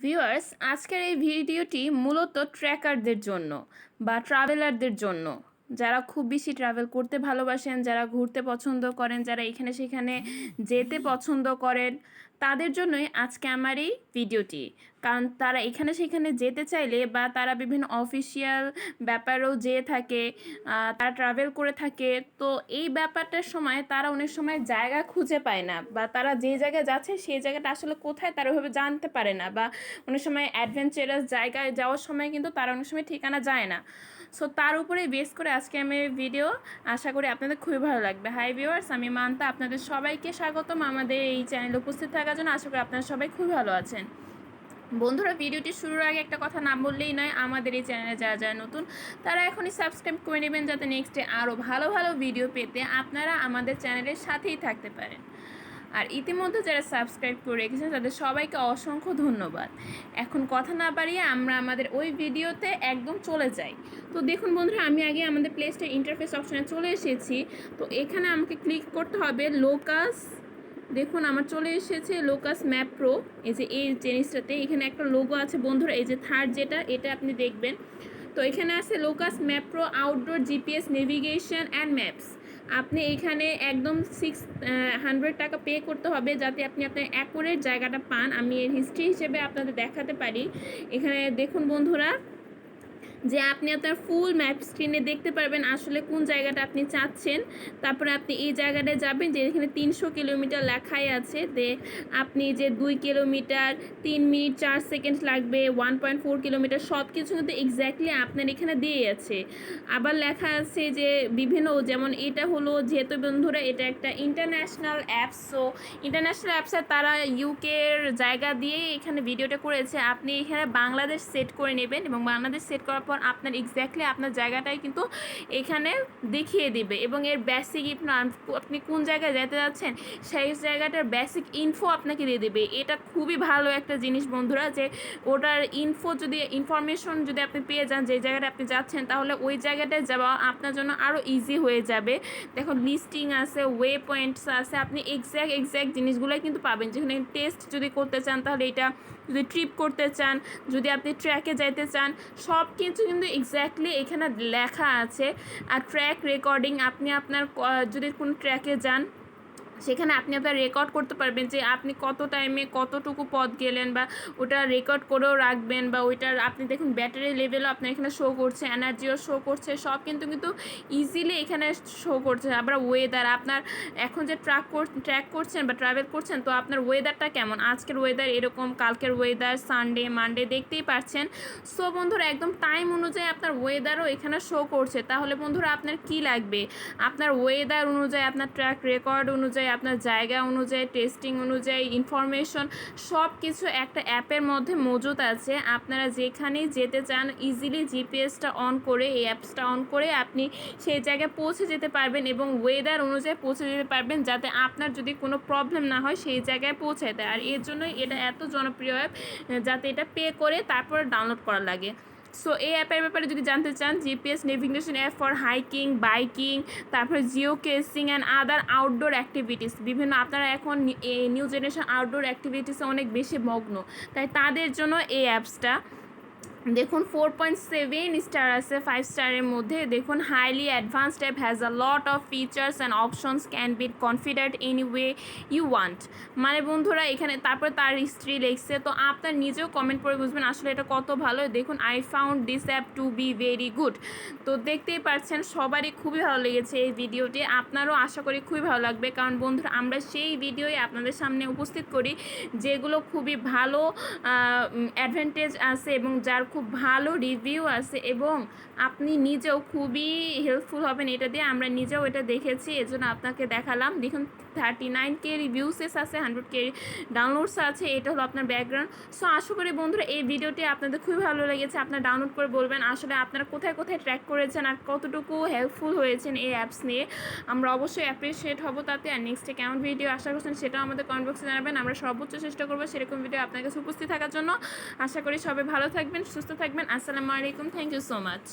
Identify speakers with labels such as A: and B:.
A: Viewers, আজকের এই ভিডিওটি মূলত ট্রেকারদের জন্য বা ট্রাভেলারদের জন্য, যারা খুব বেশি ট্রাভেল করতে ভালোবাসেন, যারা ঘুরতে পছন্দ করেন, যারা এখানে সেখানে যেতে পছন্দ করেন, তাদের জন্যই আজকে আমার এই ভিডিওটি। কারণ তারা এখানে সেখানে যেতে চাইলে বা তারা বিভিন্ন অফিসিয়াল ব্যাপারেও যেয়ে থাকে, তারা ট্রাভেল করে থাকে, তো এই ব্যাপারটার সময় তারা অনেক সময় জায়গা খুঁজে পায় না, বা তারা যে জায়গায় যাচ্ছে সেই জায়গাটা আসলে কোথায় তারা ওইভাবে জানতে পারে না, বা অনেক সময় অ্যাডভেঞ্চারাস জায়গায় যাওয়ার সময় কিন্তু তারা অনেক সময় ঠিকানা যায় না। সো তার উপরে বেস করে আজকে আমি ভিডিও, আশা করি আপনাদের খুবই ভালো লাগবে। হাই ভিউয়ার্স, আমি মান্তা, আপনাদের সবাইকে স্বাগতম আমাদের এই চ্যানেলে উপস্থিত থাকার জন্য। আশা করি আপনারা সবাই খুবই ভালো আছেন। বন্ধুরা, ভিডিওটি শুরুর আগে একটা কথা না বললেই নয়, আমাদের এই চ্যানেলে যারা যারা নতুন তারা এখনই সাবস্ক্রাইব করে নেবেন, যাতে নেক্সটে আরও ভালো ভালো ভিডিও পেতে আপনারা আমাদের চ্যানেলের সাথেই থাকতে পারেন। আর ইতিমধ্যে যারা সাবস্ক্রাইব করে রেখেছেন তাদের সবাইকে অসংখ্য ধন্যবাদ। এখন কথা না বাড়িয়ে আমরা আমাদের ওই ভিডিওতে একদম চলে যাই। তো দেখুন বন্ধুরা, আমি আগে আমাদের প্লে স্টোর ইন্টারফেস অপশানে চলে এসেছি। তো এখানে আমাকে ক্লিক করতে হবে লোকাস। দেখুন আমার চলে এসেছে লোকাস ম্যাপ প্রো। এই যে এই জিনিসটাতে এখানে একটা লোগো আছে বন্ধুরা, এই যে থার্ড যেটা, এটা আপনি দেখবেন। তো এখানে আছে locus map pro outdoor GPS navigation and maps. আপনি এখানে একদম 600 টাকা পে করতে হবে যাতে আপনি আপনার অ্যাকুরেট জায়গাটা পান। আমি এর হিস্ট্রি হিসেবে আপনাদের দেখাতে পারি। এখানে দেখুন বন্ধুরা, যে আপনি আপনার ফুল ম্যাপ স্ক্রিনে দেখতে পারবেন আসলে কোন জায়গাটা আপনি চাচ্ছেন। তারপরে আপনি এই জায়গাটায় যাবেন যে এখানে 300 কিলোমিটার লেখাই আছে, আপনি যে 2 কিলোমিটার 3 মিনিট 4 সেকেন্ড লাগবে, 1.4 কিলোমিটার, সব কিছু কিন্তু এক্স্যাক্টলি আপনার এখানে দিয়ে আছে। আবার লেখা আছে যে বিভিন্ন, যেমন এটা হলো, যেহেতু বন্ধুরা এটা একটা ইন্টারন্যাশনাল অ্যাপস, সো ইন্টারন্যাশনাল অ্যাপসে তারা ইউকের জায়গা দিয়ে এখানে ভিডিওটা করেছে। আপনি এখানে বাংলাদেশ সেট করে নেবেন এবং বাংলাদেশ সেট করার পর আপনার এক্স্যাক্টলি আপনার জায়গাটাই কিন্তু এখানে দেখিয়ে দিবে, এবং এর বেসিক আপনি কোন জায়গায় যেতে যাচ্ছেন সেই জায়গাটার বেসিক ইনফো আপনাকে দিয়ে দেবে। এটা খুবই ভালো একটা জিনিস বন্ধুরা, যে ওটার ইনফরমেশন যদি আপনি পেয়ে যান যে জায়গাটা আপনি যাচ্ছেন, তাহলে ওই জায়গাটায় যাওয়া আপনার জন্য আরও ইজি হয়ে যাবে। দেখুন লিস্টিং আছে, ওয়ে পয়েন্টস আছে, আপনি এক্স্যাক্ট জিনিসগুলোই কিন্তু পাবেন। যেখানে টেস্ট যদি করতে চান তাহলে এটা, যদি ট্রিপ করতে চান, যদি আপনি ট্র্যাকে যাইতে চান, সব কিছু কিন্তু এক্স্যাক্টলি এখানে লেখা আছে। আর ট্র্যাক রেকর্ডিং, আপনি আপনার যদি কোনো ট্র্যাকে যান সেখানে আপনি আপনার রেকর্ড করতে পারবেন যে আপনি কত টাইমে কতটুকু পথ গেলেন, বা ওটা রেকর্ড করেও রাখবেন, বা ওইটার আপনি দেখুন ব্যাটারি লেভেলও আপনার এখানে শো করছে, এনার্জিও শো করছে, সব কিন্তু ইজিলি এখানে শো করছে। আবার ওয়েদার, আপনার এখন যে ট্র্যাক করছেন বা ট্রাভেল করছেন, তো আপনার ওয়েদারটা কেমন, আজকের ওয়েদার এরকম, কালকের ওয়েদার, সানডে মানডে দেখতেই পাচ্ছেন। সো বন্ধুরা, একদম টাইম অনুযায়ী আপনার ওয়েদারও এখানে শো করছে। তাহলে বন্ধুরা আপনার কি লাগবে, আপনার ওয়েদার অনুযায়ী, আপনার ট্র্যাক রেকর্ড অনুযায়ী, আপনার জায়গা অনুযায়ী, টেস্টিং অনুযায়ী ইনফরমেশন সব কিছু একটা অ্যাপের মধ্যে মজুদ আছে। আপনারা যেখানেই যেতে চান ইজিলি জিপিএসটা অন করে, এই অ্যাপসটা অন করে আপনি সেই জায়গায় পৌঁছে যেতে পারবেন, এবং ওয়েদার অনুযায়ী পৌঁছে যেতে পারবেন, যাতে আপনার যদি কোনো প্রবলেম না হয় সেই জায়গায় পৌঁছে দেয়। আর এর জন্যই এটা এত জনপ্রিয় অ্যাপ, যাতে এটা পে করে তারপরে ডাউনলোড করা লাগে। সো এই অ্যাপের ব্যাপারে যদি জানতে চান, GPS navigation app for hiking, biking, তারপরে geocaching and other outdoor activities. বিভিন্ন, আপনারা এখন নিউ জেনারেশন আউটডোর অ্যাক্টিভিটিসে অনেক বেশি মগ্ন, তাই তাদের জন্য এই অ্যাপসটা। দেখুন 4.7 স্টার আছে 5 স্টারের মধ্যে। দেখুন highly advanced app, has a lot of features and options, can be configured any way you want. মানে বন্ধুরা এখানে তারপরে তার হিস্ট্রি লিখছে, তো আপনার নিজেও কমেন্ট করে বুঝবেন আসলে এটা কত ভালো। দেখুন I found this app to be very good. তো দেখতেই পাচ্ছেন সবারই খুবই ভালো লেগেছে এই ভিডিওটি, আপনারও আশা করি খুবই ভালো লাগবে। কারণ বন্ধুরা আমরা সেই ভিডিওই আপনাদের সামনে উপস্থিত করি যেগুলো খুবই ভালো অ্যাডভান্টেজ আছে এবং যার খুব ভালো রিভিউ আছে, এবং আপনি নিজেও খুবই হেল্পফুল হবেন এটা দিয়ে। আমরা নিজেও এটা দেখেছি, এজন্য আপনাকে দেখালাম। দেখুন 39K রিভিউসেস আছে, 100K ডাউনলোডস আছে। এটা হলো আপনার ব্যাকগ্রাউন্ড। সো আশা করি বন্ধুরা এই ভিডিওটি আপনাদের খুবই ভালো লেগেছে। আপনারা ডাউনলোড করে বলবেন আসলে আপনারা কোথায় কোথায় ট্র্যাক করেছেন আর কতটুকু হেল্পফুল হয়েছেন এই অ্যাপস নিয়ে। আমরা অবশ্যই অ্যাপ্রিসিয়েট হব তাতে। আর নেক্সটে কেমন ভিডিও আশা করছেন সেটাও আমাদের কমেন্ট বক্সে জানাবেন। আমরা সর্বোচ্চ চেষ্টা করবো সেরকম ভিডিও আপনার কাছে উপস্থিত থাকার জন্য। আশা করি সবাই ভালো থাকবেন, সুস্থ থাকবেন। আসসালামু আলাইকুম, থ্যাংক ইউ সো মাচ।